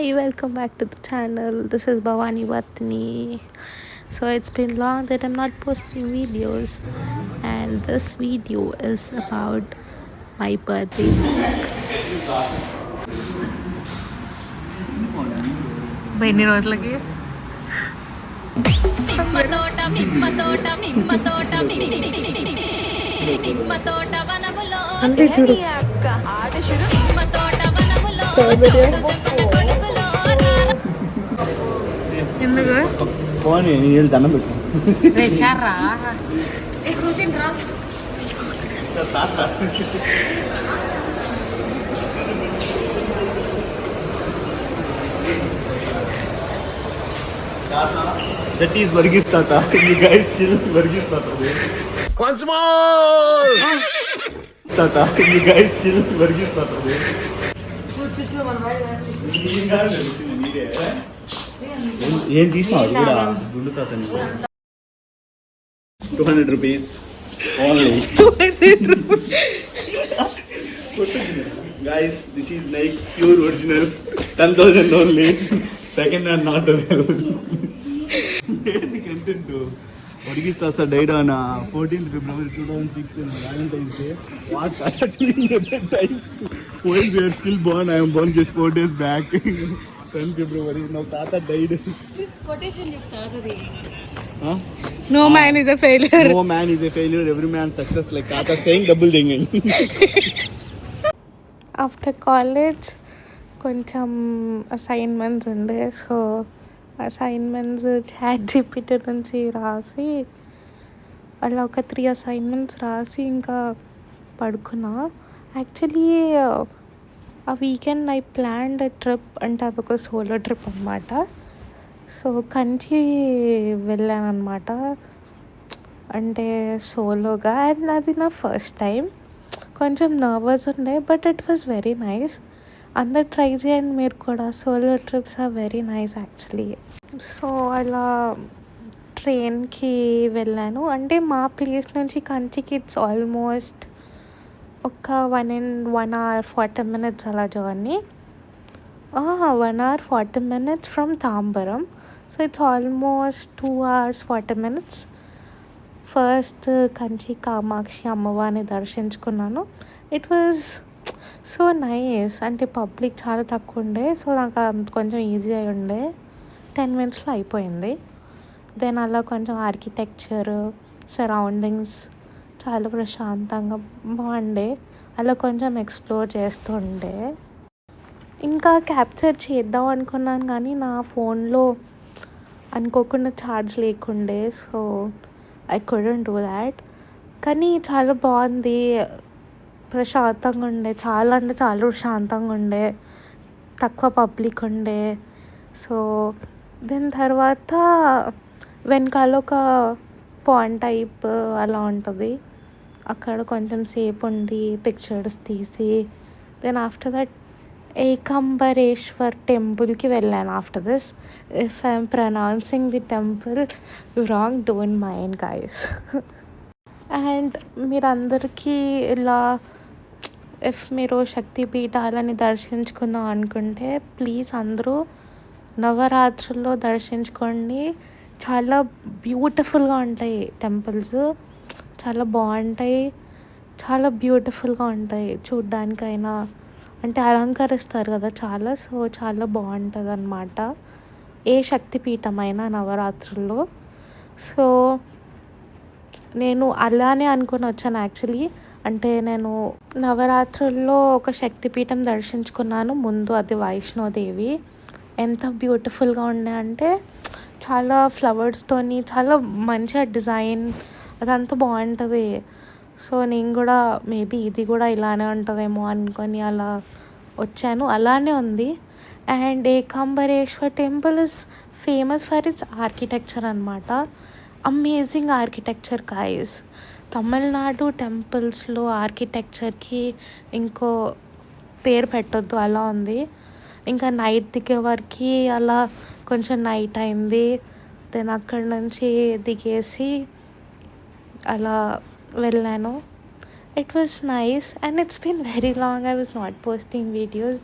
Hi, welcome back to the channel. This is Bhavani Vatni. So it's been long that I'm not posting videos, and this video is about my birthday week. ఎన్ని రోజులకి అంటే చూడు ఎందుకు phone నేను దండం పెట్టు రెచ్చారా that is Verghese తాత you guys chill Verghese తాత వన్స్ మోర్ తాత యు గైస్ చిల్ వర్గీస్ తాత ఏం తీసినావు అది కూడా గుండు తాత నీకు 200 rupees only guys, this is like pure original 10,000 only. Second hand not available. The content Varghese Tata died on 14th February 2006 Valentine's Day. What are you doing at that time? While we are still born, I am born just 4 days back. 10th February. Now Tata died. Quotation చెప్తారు Huh? No man is a failure No man is a failure. Every man success. Like Tata saying double dinging. After college కొంచెం assignments ఉండే, so assignments chat GPT నుంచి రాసి అలా ఒక 3 assignments రాసి ఇంకా పడుకున్నా. యాక్చువల్లీ ఆ వీకెండ్ ఐ ప్లాన్డ్ ట్రిప్, అంటే అదొక సోలో ట్రిప్ అనమాట. సో కంచి వెళ్ళాను అనమాట, అంటే సోలోగా. అండ్ అది నా ఫస్ట్ టైం. కొంచెం నర్వస్ ఉండే, but it was very nice. అందరు ట్రై చేయండి మీరు కూడా. Solo trips are very nice actually. So అలా ట్రైన్కి వెళ్ళాను. అంటే మా ప్లేస్ నుంచి కంచికి ఇట్స్ ఆల్మోస్ట్ ఒక 1 hour 40 minutes అలా journey. 1 hour 40 minutes from Tambaram. So it's almost 2 hours 40 minutes. First Kanchi Kamakshi అమ్మవారిని దర్శించుకున్నాను. It was so nice. అంటే పబ్లిక్ చాలా తక్కువ ఉండే, సో నాకు కొంచెం ఈజీ అయి ఉండే. 10 minutesలో అయిపోయింది. దెన్ అలా కొంచెం ఆర్కిటెక్చర్, సరౌండింగ్స్ చాలా ప్రశాంతంగా బాగుండే. అలా కొంచెం ఎక్స్ప్లోర్ చేస్తుండే. ఇంకా క్యాప్చర్ చేద్దాం అనుకున్నాను కానీ నా ఫోన్లో అనుకోకుండా ఛార్జ్ లేకుండే, so I couldn't do that. కానీ చాలా బాగుంది, ప్రశాంతంగా ఉండే. చాలా అంటే చాలా ప్రశాంతంగా ఉండే, తక్కువ పబ్లిక్ ఉండే. సో దీని తర్వాత వెనకాల ఒక పాయింట్ టైప్ అలా ఉంటుంది, అక్కడ కొంచెం సేపు ఉండి పిక్చర్స్ తీసి దెన్ ఆఫ్టర్ దట్ ఏకాంబరేశ్వర్ టెంపుల్కి వెళ్ళాను. After this, if I'm pronouncing the temple wrong, don't mind guys. And మీరందరికీ ఇలా ఇఫ్ మీరు శక్తిపీఠాలని దర్శించుకుందాం అనుకుంటే ప్లీజ్ అందరూ నవరాత్రుల్లో దర్శించుకోండి. చాలా బ్యూటిఫుల్గా ఉంటాయి టెంపుల్స్, చాలా బాగుంటాయి, చాలా బ్యూటిఫుల్గా ఉంటాయి చూడ్డానికైనా. అంటే అలంకరిస్తారు కదా చాలా, సో చాలా బాగుంటుంది అన్నమాట ఏ శక్తిపీఠమైనా నవరాత్రుల్లో. సో నేను అలానే అనుకుని వచ్చాను యాక్చువల్లీ. అంటే నేను నవరాత్రుల్లో ఒక శక్తిపీఠం దర్శించుకున్నాను ముందు, అది వైష్ణోదేవి. ఎంత బ్యూటిఫుల్గా ఉండే అంటే చాలా ఫ్లవర్స్తోని చాలా మంచిగా డిజైన్, అదంతా బాగుంటుంది. సో నేను కూడా మేబీ ఇది కూడా ఇలానే ఉంటుందేమో అనుకొని అలా వచ్చాను. అలానే ఉంది. And ఏకాంబరేశ్వర్ temple is famous for it's architecture అనమాట. Amazing architecture guys. తమిళనాడు టెంపుల్స్లో ఆర్కిటెక్చర్కి ఇంకో పేరు పెట్టొద్దు, అలా ఉంది. ఇంకా నైట్ దిగే వరకు అలా కొంచెం నైట్ అయింది. దెన్ అక్కడి నుంచి దిగేసి అలా వెళ్ళాను. It was nice and it's been very long I was not posting videos.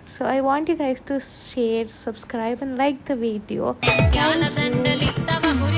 So I want you guys to share, subscribe and like the video. Thank you.